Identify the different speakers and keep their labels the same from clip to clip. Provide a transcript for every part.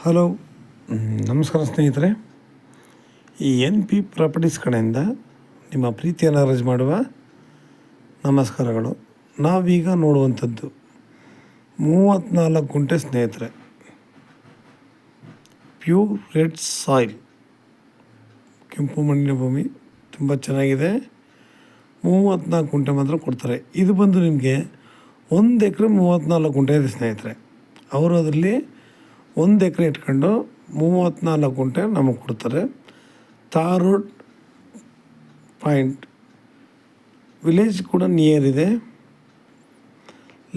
Speaker 1: Hello. ನಮಸ್ಕಾರ ಸ್ನೇಹಿತರೆ. ಈ ಎನ್ ಪಿ ಪ್ರಾಪರ್ಟೀಸ್ ಕಡೆಯಿಂದ ನಿಮ್ಮ ಪ್ರೀತಿಯನ್ನು ಅರ್ಜಿ ಮಾಡುವ ನಮಸ್ಕಾರಗಳು. ನಾವೀಗ ನೋಡುವಂಥದ್ದು 34 ಗುಂಟೆ ಸ್ನೇಹಿತರೆ, ಪ್ಯೂರ್ ರೆಡ್ ಸಾಯಿಲ್, ಕೆಂಪು ಮಣ್ಣಿನ ಭೂಮಿ, ತುಂಬ ಚೆನ್ನಾಗಿದೆ. 34 ಗುಂಟೆ ಮಾತ್ರ ಕೊಡ್ತಾರೆ. ಇದು ಬಂದು ನಿಮಗೆ 1 ಎಕರೆ 34 ಗುಂಟೆ ಇದೆ ಸ್ನೇಹಿತರೆ. ಅವರು ಅದರಲ್ಲಿ 1 ಎಕರೆ ಇಟ್ಕೊಂಡು 34 ಗುಂಟೆ ನಮಗೆ ಕೊಡ್ತಾರೆ. ತಾರ್ ರೋಡ್ ಪಾಯಿಂಟ್, ವಿಲೇಜ್ ಕೂಡ ನಿಯರ್ ಇದೆ.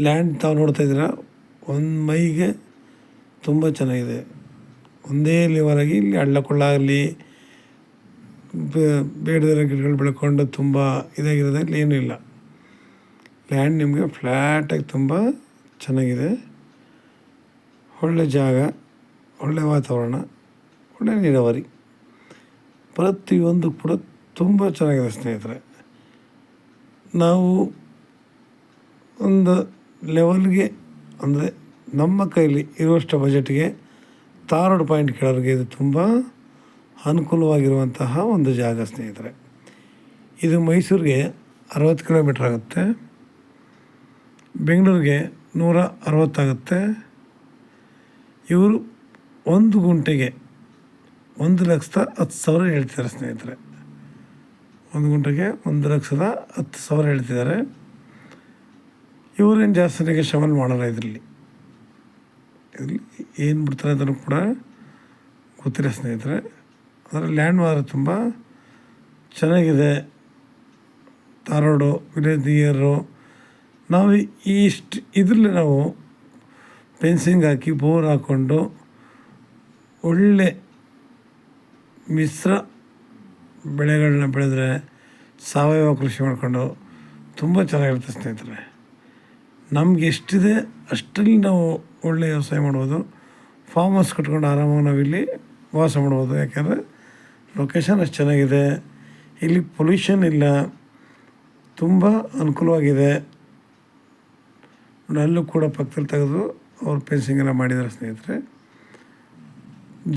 Speaker 1: ಲ್ಯಾಂಡ್ ತಾವು ನೋಡ್ತಾ ಇದ್ದೀರಾ, ಒಂದು ಮೈಗೆ ತುಂಬ ಚೆನ್ನಾಗಿದೆ. ಒಂದೇ ಲೆವಲಾಗಿ ಇಲ್ಲಿ ಹಳ್ಳ ಕೊಳ್ಳ ಆಗಲಿ, ಬೇಡದಿರೋ ಗಿಡಗಳು ಬೆಳ್ಕೊಂಡು ತುಂಬ ಇದಾಗಿರೋದು ಇಲ್ಲಿ ಏನೂ ಇಲ್ಲ. ಲ್ಯಾಂಡ್ ನಿಮಗೆ ಫ್ಲ್ಯಾಟಾಗಿ ತುಂಬ ಚೆನ್ನಾಗಿದೆ. ಒಳ್ಳೆ ಜಾಗ, ಒಳ್ಳೆ ವಾತಾವರಣ, ಒಳ್ಳೆ ನೀರಾವರಿ, ಪ್ರತಿಯೊಂದು ಕೂಡ ತುಂಬ ಚೆನ್ನಾಗಿದೆ ಸ್ನೇಹಿತರೆ. ನಾವು ಒಂದು ಲೆವೆಲ್ಗೆ, ಅಂದರೆ ನಮ್ಮ ಕೈಲಿ ಇರುವಷ್ಟು ಬಜೆಟ್ಗೆ ತಾರ್ ರೋಡ್ ಪಾಯಿಂಟ್ ಕೇಳೋರಿಗೆ ಇದು ತುಂಬ ಅನುಕೂಲವಾಗಿರುವಂತಹ ಒಂದು ಜಾಗ ಸ್ನೇಹಿತರೆ. ಇದು ಮೈಸೂರಿಗೆ 60 ಕಿಲೋಮೀಟ್ರ್ ಆಗುತ್ತೆ, ಬೆಂಗಳೂರಿಗೆ 160 ಆಗುತ್ತೆ. ಇವರು 1 ಗುಂಟೆಗೆ 1,10,000 ಹೇಳ್ತಿದ್ದಾರೆ ಸ್ನೇಹಿತರೆ. 1 ಗುಂಟೆಗೆ 1,10,000 ಹೇಳ್ತಿದ್ದಾರೆ. ಇವರೇನು ಜಾಸ್ತಿ ನೆಗೋಷಿಯೇಬಲ್ ಮಾಡಲ್ಲ. ಇದರಲ್ಲಿ ಏನು ಬಿಡ್ತಾರೆ ಅದನ್ನು ಕೂಡ ಗೊತ್ತಿಲ್ಲ ಸ್ನೇಹಿತರೆ. ಅದರ ಲ್ಯಾಂಡ್ ಮಾತ್ರ ತುಂಬ ಚೆನ್ನಾಗಿದೆ. ತಾರ್ ರೋಡು, ವಿಲೇಜ್ ನಿಯರು. ನಾವು ಇದರಲ್ಲಿ ನಾವು ಫೆನ್ಸಿಂಗ್ ಹಾಕಿ ಬೋರ್ ಹಾಕ್ಕೊಂಡು ಒಳ್ಳೆ ಮಿಶ್ರ ಬೆಳೆಗಳನ್ನ ಬೆಳೆದ್ರೆ, ಸಾವಯವ ಕೃಷಿ ಮಾಡಿಕೊಂಡು ತುಂಬ ಚೆನ್ನಾಗಿರುತ್ತೆ ಸ್ನೇಹಿತರೆ. ನಮ್ಗೆ ಎಷ್ಟಿದೆ ಅಷ್ಟರಲ್ಲಿ ನಾವು ಒಳ್ಳೆ ವ್ಯವಸಾಯ ಮಾಡ್ಬೋದು. ಫಾರ್ಮ್ ಹೌಸ್ ಕಟ್ಕೊಂಡು ಆರಾಮಾಗಿ ನಾವಿಲ್ಲಿ ವಾಸ ಮಾಡ್ಬೋದು. ಯಾಕೆಂದರೆ ಲೊಕೇಶನ್ ಅಷ್ಟು ಚೆನ್ನಾಗಿದೆ, ಇಲ್ಲಿ ಪೊಲ್ಯೂಷನ್ ಇಲ್ಲ, ತುಂಬ ಅನುಕೂಲವಾಗಿದೆ. ಅಲ್ಲೂ ಕೂಡ ಪಕ್ಕದಲ್ಲಿ ತೆಗೆದು ಅವ್ರು ಫೆನ್ಸಿಂಗ್ ಎಲ್ಲ ಮಾಡಿದ್ದಾರೆ ಸ್ನೇಹಿತರೆ.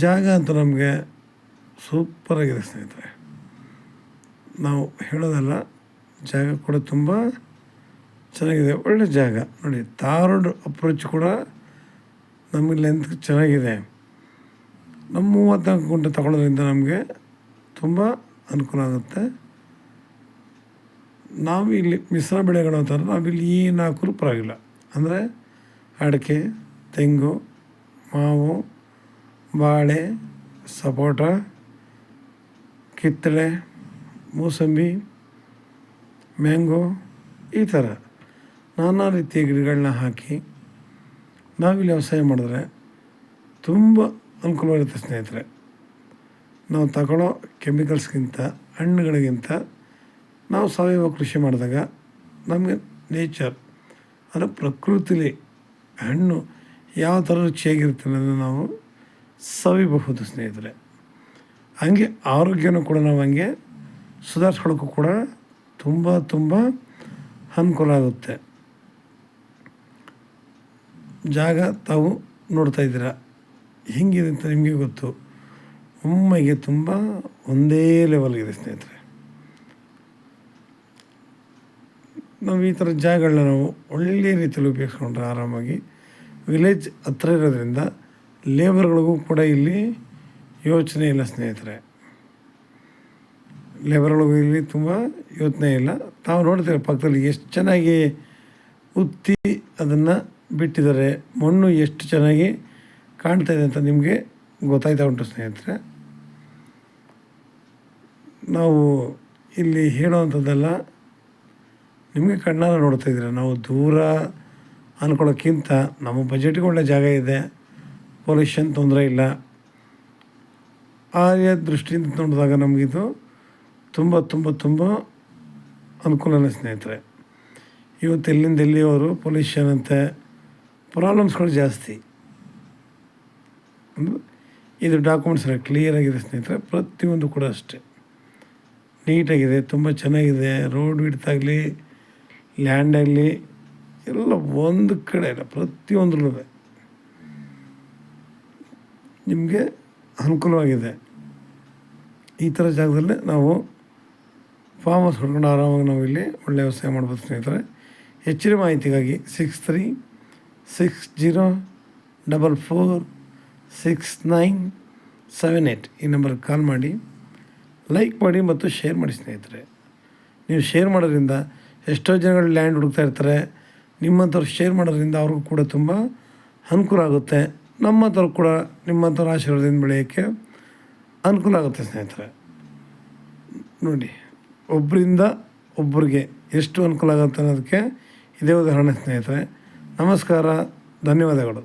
Speaker 1: ಜಾಗ ಅಂತೂ ನಮಗೆ ಸೂಪರಾಗಿದೆ ಸ್ನೇಹಿತರೆ. ನಾವು ಹೇಳೋದಲ್ಲ, ಜಾಗ ಕೂಡ ತುಂಬ ಚೆನ್ನಾಗಿದೆ, ಒಳ್ಳೆ ಜಾಗ. ನೋಡಿ, ತಾರ್ ರೋಡ್ ಅಪ್ರೋಚ್ ಕೂಡ ನಮಗೆ ಲೆಂತ್ ಚೆನ್ನಾಗಿದೆ. ನಮ್ಮ 34 ಗುಂಟೆ ತಗೊಳ್ಳೋದ್ರಿಂದ ನಮಗೆ ತುಂಬ ಅನುಕೂಲ ಆಗುತ್ತೆ. ನಾವು ಇಲ್ಲಿ ಮಿಶ್ರ ಬೆಳೆಗಳು ಅಂತಾರೆ, ನಾವಿಲ್ಲಿ ಏನು ಹಾಕಿದ್ರೂ ಪರವಾಗಿಲ್ಲ. ಅಂದರೆ ಅಡಿಕೆ, ತೆಂಗು, ಮಾವು, ಬಾಳೆ, ಸಪೋಟ, ಕಿತ್ತಳೆ, ಮೂಸಂಬಿ, ಮ್ಯಾಂಗೋ, ಈ ಥರ ನಾನಾ ರೀತಿಯ ಗಿಡಗಳನ್ನ ಹಾಕಿ ನಾವಿಲ್ಲಿ ವ್ಯವಸಾಯ ಮಾಡಿದ್ರೆ ತುಂಬ ಅನುಕೂಲವಾಗಿರುತ್ತೆ ಸ್ನೇಹಿತರೆ. ನಾವು ತಗೊಳ್ಳೋ ಕೆಮಿಕಲ್ಸ್ಗಿಂತ, ಹಣ್ಣುಗಳಿಗಿಂತ ನಾವು ಸಾವಯವ ಕೃಷಿ ಮಾಡಿದಾಗ ನಮಗೆ ನೇಚರ್, ಅಂದರೆ ಪ್ರಕೃತಿಲಿ ಹಣ್ಣು ಯಾವ ಥರ ರುಚಿಯಾಗಿರುತ್ತೆ ಅನ್ನೋದನ್ನು ನಾವು ಸವಿಬಹುದು ಸ್ನೇಹಿತರೆ. ಹಂಗೆ ಆರೋಗ್ಯನೂ ಕೂಡ ನಾವು ಹಂಗೆ ಸುಧಾರಿಸ್ಕೊಳ್ಳೋಕ್ಕೂ ಕೂಡ ತುಂಬ ತುಂಬ ಅನುಕೂಲ ಆಗುತ್ತೆ. ಜಾಗ ತಾವು ನೋಡ್ತಾ ಇದ್ದೀರಾ ಹೆಂಗಿದೆ ಅಂತ ನಿಮಗೆ ಗೊತ್ತು. ಒಮ್ಮೆಗೆ ತುಂಬ ಒಂದೇ ಲೆವೆಲ್ಗಿದೆ ಸ್ನೇಹಿತರೆ. ನಾವು ಈ ಥರ ಜಾಗಗಳನ್ನ ನಾವು ಒಳ್ಳೆಯ ರೀತಿಯಲ್ಲಿ ಉಪಯೋಗಿಸ್ಕೊಂಡ್ರೆ ಆರಾಮಾಗಿ, ವಿಲೇಜ್ ಹತ್ರ ಇರೋದ್ರಿಂದ ಲೇಬರ್ಗಳಿಗೂ ಕೂಡ ಇಲ್ಲಿ ಯೋಚನೆ ಇಲ್ಲ ಸ್ನೇಹಿತರೆ. ಲೇಬರ್ಗಳಿಗೂ ಇಲ್ಲಿ ತುಂಬ ಯೋಚನೆ ಇಲ್ಲ. ತಾವು ನೋಡ್ತೀರ ಪಕ್ಕದಲ್ಲಿ ಎಷ್ಟು ಚೆನ್ನಾಗಿ ಉತ್ತಿ ಅದನ್ನು ಬಿಟ್ಟಿದ್ದಾರೆ, ಮಣ್ಣು ಎಷ್ಟು ಚೆನ್ನಾಗಿ ಕಾಣ್ತಾಯಿದೆ ಅಂತ ನಿಮಗೆ ಗೊತ್ತಾಯ್ತಾ ಉಂಟು ಸ್ನೇಹಿತರೆ. ನಾವು ಇಲ್ಲಿ ಹೇಳೋವಂಥದ್ದೆಲ್ಲ ನಿಮಗೆ ಕಣ್ಣಾರ ನೋಡ್ತಾ ಇದ್ದೀರ. ನಾವು ದೂರ ಅಂದ್ಕೊಳ್ಳೋಕ್ಕಿಂತ ನಮ್ಮ ಬಜೆಟ್ಗೆ ಒಳ್ಳೆ ಜಾಗ ಇದೆ, ಪೊಲ್ಯೂಷನ್ ತೊಂದರೆ ಇಲ್ಲ. ಆ ದೃಷ್ಟಿಯಿಂದ ನೋಡಿದಾಗ ನಮಗಿದು ತುಂಬ ತುಂಬ ತುಂಬ ಅನುಕೂಲನೇ ಸ್ನೇಹಿತರೆ. ಇವತ್ತು ಎಲ್ಲಿಂದ ಎಲ್ಲಿಯವರು ಪೊಲ್ಯೂಷನ್ ಅಂತೆ ಪ್ರಾಬ್ಲಮ್ಸ್ಗಳು ಜಾಸ್ತಿ. ಇದು ಡಾಕ್ಯುಮೆಂಟ್ಸ್ ಎಲ್ಲ ಕ್ಲಿಯರಾಗಿದೆ ಸ್ನೇಹಿತರೆ. ಪ್ರತಿಯೊಂದು ಕೂಡ ಅಷ್ಟೇ ನೀಟಾಗಿದೆ, ತುಂಬ ಚೆನ್ನಾಗಿದೆ. ರೋಡ್ ಬಿಡ್ತಾಗಲಿ, ಲ್ಯಾಂಡಾಗಲಿ ಎಲ್ಲ ಒಂದು ಕಡೆ ಇಲ್ಲ, ಪ್ರತಿಯೊಂದ್ರಲ್ಲೂ ನಿಮಗೆ ಅನುಕೂಲವಾಗಿದೆ. ಈ ಥರ ಜಾಗದಲ್ಲಿ ನಾವು ಫಾರ್ಮ್ ಹೌಸ್ ಹೊಡ್ಕೊಂಡು ಆರಾಮಾಗಿ ನಾವು ಇಲ್ಲಿ ಒಳ್ಳೆಯ ವ್ಯವಸಾಯ ಮಾಡ್ಬೋದು ಸ್ನೇಹಿತರೆ. ಹೆಚ್ಚಿನ ಮಾಹಿತಿಗಾಗಿ 6360446978 ಈ ನಂಬರ್ಗೆ ಕಾಲ್ ಮಾಡಿ, ಲೈಕ್ ಮಾಡಿ ಮತ್ತು ಶೇರ್ ಮಾಡಿ ಸ್ನೇಹಿತರೆ. ನೀವು ಶೇರ್ ಮಾಡೋದ್ರಿಂದ ಎಷ್ಟೋ ಜನಗಳು ಲ್ಯಾಂಡ್ ಹುಡುಕ್ತಾ ಇರ್ತಾರೆ. ನಿಮ್ಮಂಥವ್ರು ಶೇರ್ ಮಾಡೋದ್ರಿಂದ ಅವ್ರಿಗೂ ಕೂಡ ತುಂಬ ಅನುಕೂಲ ಆಗುತ್ತೆ. ನಮ್ಮಂಥವ್ರು ಕೂಡ ನಿಮ್ಮಂಥವ್ರ ಆಶೀರ್ವಾದದಿಂದ ಬೆಳೆಯೋಕ್ಕೆ ಅನುಕೂಲ ಆಗುತ್ತೆ ಸ್ನೇಹಿತರೆ. ನೋಡಿ, ಒಬ್ಬರಿಂದ ಒಬ್ಬರಿಗೆ ಎಷ್ಟು ಅನುಕೂಲ ಆಗುತ್ತೆ ಅನ್ನೋದಕ್ಕೆ ಇದೇ ಉದಾಹರಣೆ ಸ್ನೇಹಿತರೆ. ನಮಸ್ಕಾರ, ಧನ್ಯವಾದಗಳು.